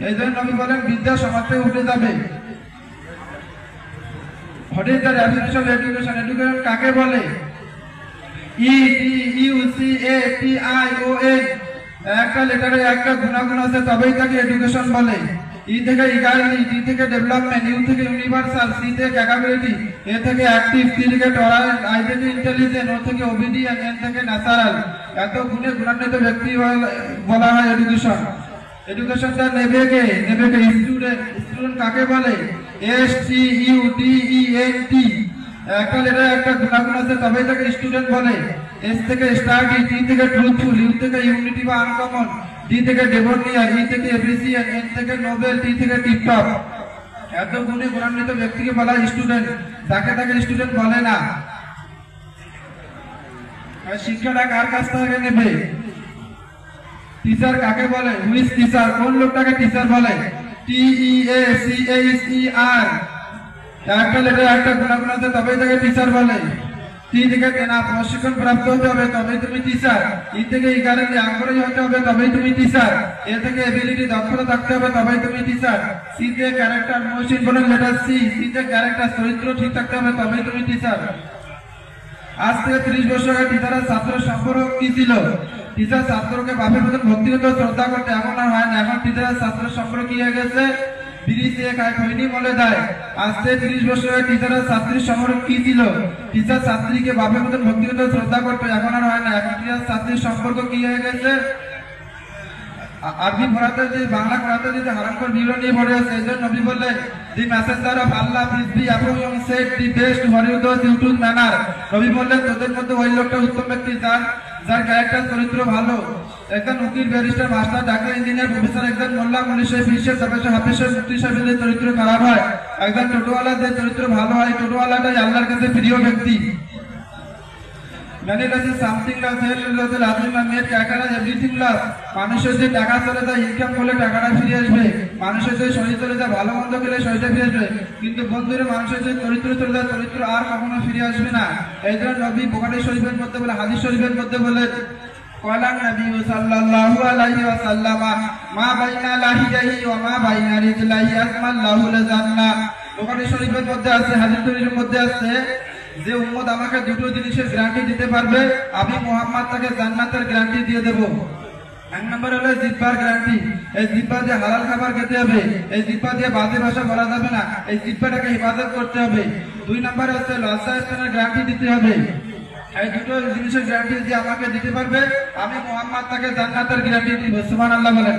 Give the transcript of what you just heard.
এই জন্য নবী বলেন বিদ্যা সমাজ থেকে উঠে যাবে। What is the definition of education? Education কাকে বলে? EDUCATION, একটা লেটারে একটা গুণাগুণ আছে, তবেই তাকে এডুকেশন বলে। ই থেকে ইগালিটি, টি থেকে ডেভেলপমেন্ট, ইউ থেকে ইউনিভার্সাল, সি থেকে ক্যাপাবিলিটি, এ থেকে অ্যাক্টিভ, সি থেকে টলারেন্ট, আই থেকে ইন্টেলিজেন্ট, ও থেকে ওবিডিয়েন্ট, এন থেকে ন্যাচারাল। এত গুণে গুণান্বিত ব্যক্তি বলা হয় এডুকেশন। এডুকেশনটা নেবে কে? স্টুডেন্ট। স্টুডেন্ট কাকে বলে? STUDENT, একটা লেটারে একটা গুণাগুণ আছে, তবেই তাকে স্টুডেন্ট বলে। এস থেকে স্টাডি, টি থেকে ট্রুথফুল, ইউ থেকে ইউনিটি বা আনকমন, ডি থেকে ডেভোনিয়ার, ই থেকে এফিসিয়েন্ট, এন থেকে নোবেল, টি থেকে টিপটপ। এত গুণে গুণান্বিত ব্যক্তিকে বলা হয় স্টুডেন্ট, তাকে স্টুডেন্ট বলে না। আর শিক্ষাটা কার কাছ থেকে নেবে? টিচার কাকে বলে? Which teacher? কোন লোকটাকে টিচার বলে? TEACHER, একটা লেটারে একটা গুণাগুণ আছে, তবেই তাকে টিচার বলে। টি থেকে কেনা প্রশিক্ষণ প্রাপ্ত হতে হবে, তবেই তুমি টিচার। ই থেকে ইগারেন্টি আগ্রহী হতে হবে, তবেই তুমি টিচার। এ থেকে এবিলিটি দক্ষতা থাকতে হবে, তবেই তুমি টিচার। সি থেকে character, most important letter C, C থেকে ক্যারেক্টার, চরিত্র ঠিক থাকতে হবে, তবেই তুমি টিচার। আজ থেকে 30 বছর আগে টিচার আর ছাত্র সম্পর্ক কি ছিল? টিচার ছাত্রকে বাপের মতন ভক্তিগত শ্রদ্ধা করতে, এখন আর হয় না। এখন টিচার আর ছাত্র সম্পর্ক কি হয়ে গেছে? বিড়ি চেয়ে খায়, খৈনি মলে দেয়। আজ থেকে 30 বছর আগে টিচার আর ছাত্রীর সম্পর্ক কি ছিল? টিচার ছাত্রীকে বাপের মতন ভক্তিগত শ্রদ্ধা করতে, এখন আর হয় না। এখন টিচার ছাত্রীর সম্পর্ক কি হয়ে গেছে? আরবি পড়াতে যে বাংলা পড়াতে যে হারামখোর বিবরণ নিয়ে পড়ে আছে। এই জন্য নবী বললেন, the messenger of Allah peace be upon him said the best warrior uses manner. নবী বললেন, তোদের মধ্যে ওই লোকটা উত্তম ব্যক্তি যার ক্যারেক্টার চরিত্র ভালো। একজন উকিল, barrister, master, doctor, engineer, professor, একজন মোল্লা, মুনিশ, ফিরশের, তপেশ্বর, হাফেজের, মুফতি সাহেবের চরিত্র খারাপ হয়। একজন টোটোওয়ালা যে চরিত্র ভালো হয়, টোটোওয়ালাটাই আল্লাহর কাছে প্রিয় ব্যক্তি। মানুষের যে টাকা চলে যায়, ইনকাম করলে টাকাটা ফিরে আসবে। মানুষের যে শরীর চলে যায়, ভালো মন্দ খেলে শরীরটা ফিরে আসবে। কিন্তু বন্ধুরা, মানুষের যে চরিত্র চলে যায়, চরিত্র আর কখনো ফিরে আসবে না। এই জন্য নবী বুখারী শরীফের মধ্যে বলে, হাদিস শরীফের মধ্যে বলে, ক্বালান নবী সাল্লাল্লাহু আলাইহি ওয়াসাল্লাম, মা বাইনা লাহিয়াহি ওয়া মা বাইনা রিজলাহি আসমাল্লাহুল জান্নাহ। বুখারী শরীফের মধ্যে আছে, হাদিস শরীফের মধ্যে আছে, যে উম্মত আমাকে দুটো জিনিসের গ্যারান্টি দিতে পারবে, আমি মুহাম্মদ তাকে জান্নাতের গ্যারান্টি দিয়ে দেব। এক নম্বর হলো জিহ্বার গ্যারান্টি। এই জিহ্বা দিয়ে হালাল খাবার খেতে হবে, এই জিহ্বা দিয়ে বাজে ভাষা বলা যাবে না, এই জিহ্বাটাকে হিফাজত করতে হবে। 2 নম্বর হচ্ছে লজ্জাস্থানের গ্যারান্টি দিতে হবে। এই দুটো জিনিসের গ্যারান্টি যে আমাকে দিতে পারবে, আমি মুহাম্মদ তাকে জান্নাতের গ্যারান্টি দিব। সুবহানাল্লাহ বলেন।